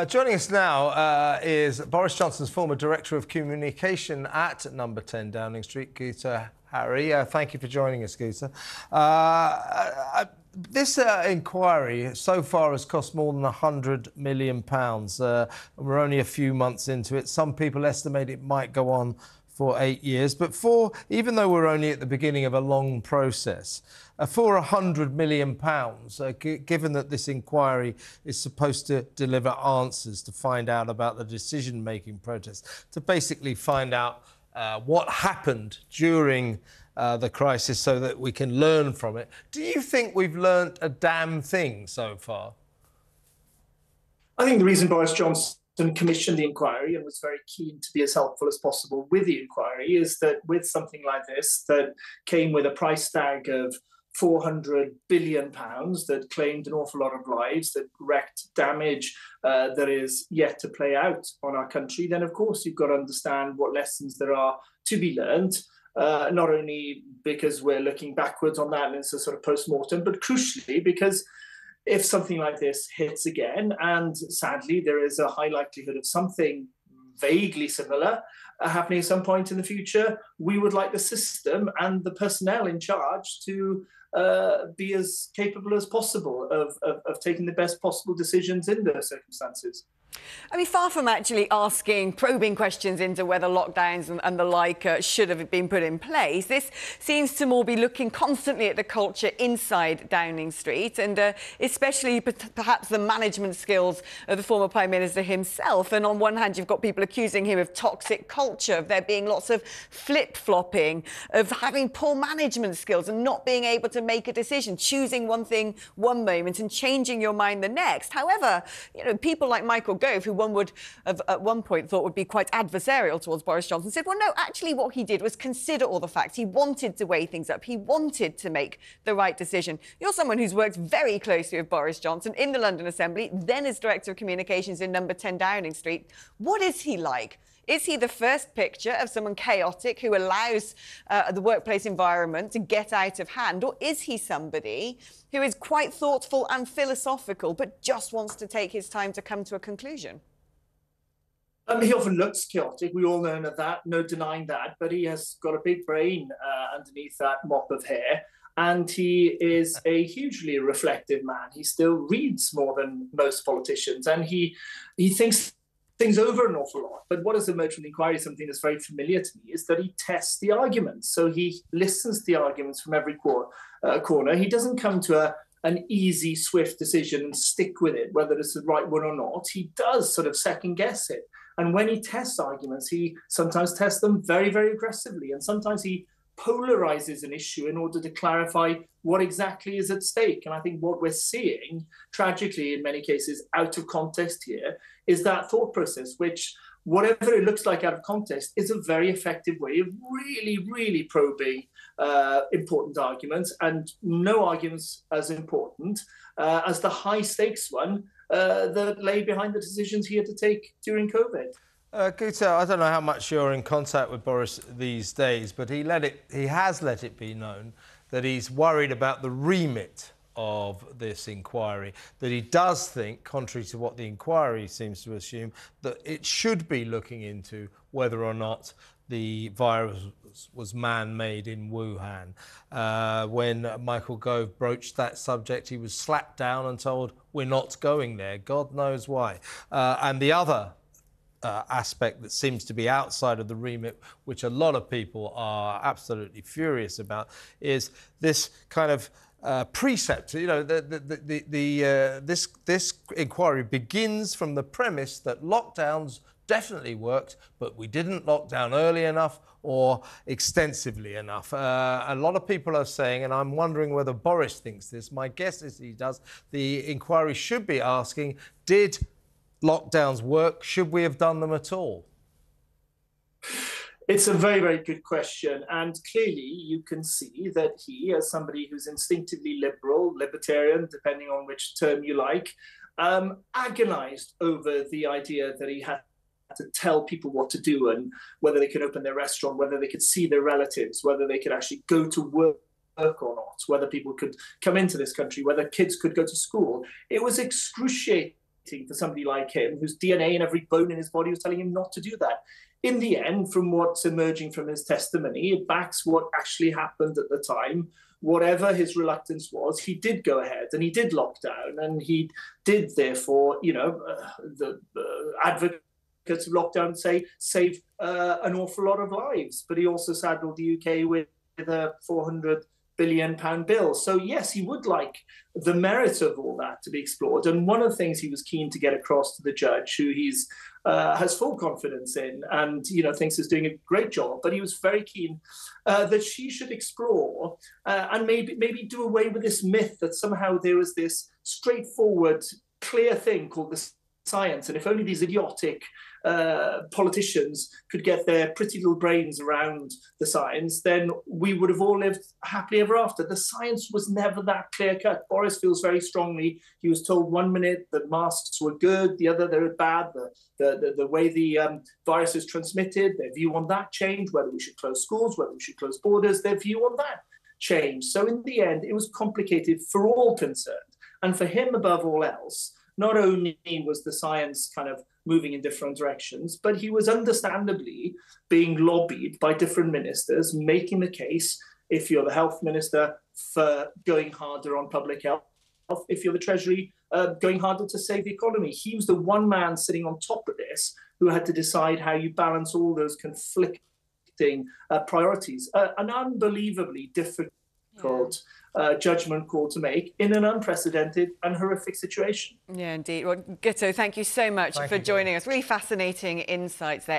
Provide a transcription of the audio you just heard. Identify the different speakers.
Speaker 1: Joining us now is Boris Johnson's former Director of Communication at Number 10 Downing Street, Guto Harri. Thank you for joining us, Guto. This inquiry so far has cost more than £100 million. We're only a few months into it. Some people estimate it might go on for 8 years. But even though we're only at the beginning of a long process, for £100 million, given that this inquiry is supposed to deliver answers to find out about the decision-making process, to basically find out what happened during the crisis so that we can learn from it. Do you think we've learnt a damn thing so far?
Speaker 2: I think the reason Boris Johnson commissioned the inquiry and was very keen to be as helpful as possible with the inquiry is that with something like this that came with a price tag of £400 billion that claimed an awful lot of lives, that wreaked damage that is yet to play out on our country, then of course you've got to understand what lessons there are to be learned, not only because we're looking backwards on that and it's a sort of post-mortem, but crucially because if something like this hits again, and sadly there is a high likelihood of something vaguely similar happening at some point in the future, we would like the system and the personnel in charge to be as capable as possible of taking the best possible decisions in those circumstances.
Speaker 3: I mean, far from actually asking probing questions into whether lockdowns and the like should have been put in place, this seems to more be looking constantly at the culture inside Downing Street and especially perhaps the management skills of the former Prime Minister himself. And on one hand, you've got people accusing him of toxic culture, of there being lots of flip-flopping, of having poor management skills and not being able to make a decision, choosing one thing one moment and changing your mind the next. However, you know, people like Michael Gove, who one would have at one point thought would be quite adversarial towards Boris Johnson, said, well, no, actually what he did was consider all the facts. He wanted to weigh things up. He wanted to make the right decision. You're someone who's worked very closely with Boris Johnson in the London Assembly, then as Director of Communications in Number 10 Downing Street. What is he like? Is he the first picture of someone chaotic who allows the workplace environment to get out of hand? Or is he somebody who is quite thoughtful and philosophical, but just wants to take his time to come to a conclusion?
Speaker 2: He often looks chaotic. We all know that, no denying that. But he has got a big brain underneath that mop of hair. And he is a hugely reflective man. He still reads more than most politicians. And he thinks things over an awful lot. But what has emerged from the inquiry, something that's very familiar to me, is that he tests the arguments. So he listens to the arguments from every corner. He doesn't come to an easy, swift decision and stick with it, whether it's the right one or not. He does sort of second guess it. And when he tests arguments, he sometimes tests them very, very aggressively. And sometimes he polarizes an issue in order to clarify what exactly is at stake. And I think what we're seeing, tragically in many cases, out of context here, is that thought process, which, whatever it looks like out of context, is a very effective way of really, really probing important arguments, and no arguments as important as the high-stakes one that lay behind the decisions he had to take during COVID.
Speaker 1: Guto, I don't know how much you're in contact with Boris these days, but he has let it be known that he's worried about the remit of this inquiry, that he does think, contrary to what the inquiry seems to assume, that it should be looking into whether or not the virus was man-made in Wuhan. When Michael Gove broached that subject, he was slapped down and told, we're not going there, God knows why. And the other aspect that seems to be outside of the remit, which a lot of people are absolutely furious about, is this kind of precept. You know, this inquiry begins from the premise that lockdowns definitely worked, but we didn't lock down early enough or extensively enough. A lot of people are saying, and I'm wondering whether Boris thinks this, my guess is he does, the inquiry should be asking, did lockdowns work? Should we have done them at all?
Speaker 2: It's a very, very good question. And clearly you can see that he, as somebody who's instinctively liberal, libertarian, depending on which term you like, agonized over the idea that he had to tell people what to do and whether they could open their restaurant, whether they could see their relatives, whether they could actually go to work or not, whether people could come into this country, whether kids could go to school. It was excruciating for somebody like him, whose DNA and every bone in his body was telling him not to do that. In the end, from what's emerging from his testimony, it backs what actually happened at the time. Whatever his reluctance was, he did go ahead and he did lock down, and he did, therefore, the advocates of lockdown say save an awful lot of lives. But he also saddled the UK with a £400 billion bill. So yes, he would like the merit of all that to be explored. And one of the things he was keen to get across to the judge, who he's has full confidence in and thinks is doing a great job, but he was very keen that she should explore and maybe do away with this myth that somehow there was this straightforward, clear thing called the science, and if only these idiotic politicians could get their pretty little brains around the science, then we would have all lived happily ever after. The science was never that clear-cut. Boris feels very strongly. He was told 1 minute that masks were good, the other they were bad. The way the virus is transmitted, their view on that changed, whether we should close schools, whether we should close borders, their view on that changed. So in the end, it was complicated for all concerned. And for him, above all else, not only was the science kind of moving in different directions, but he was understandably being lobbied by different ministers, making the case, if you're the health minister, for going harder on public health, if you're the Treasury, going harder to save the economy. He was the one man sitting on top of this who had to decide how you balance all those conflicting priorities. An unbelievably difficult judgment call to make in an unprecedented and horrific situation.
Speaker 3: Yeah, indeed. Well, Guto, thank you so much for joining us. Really fascinating insights there.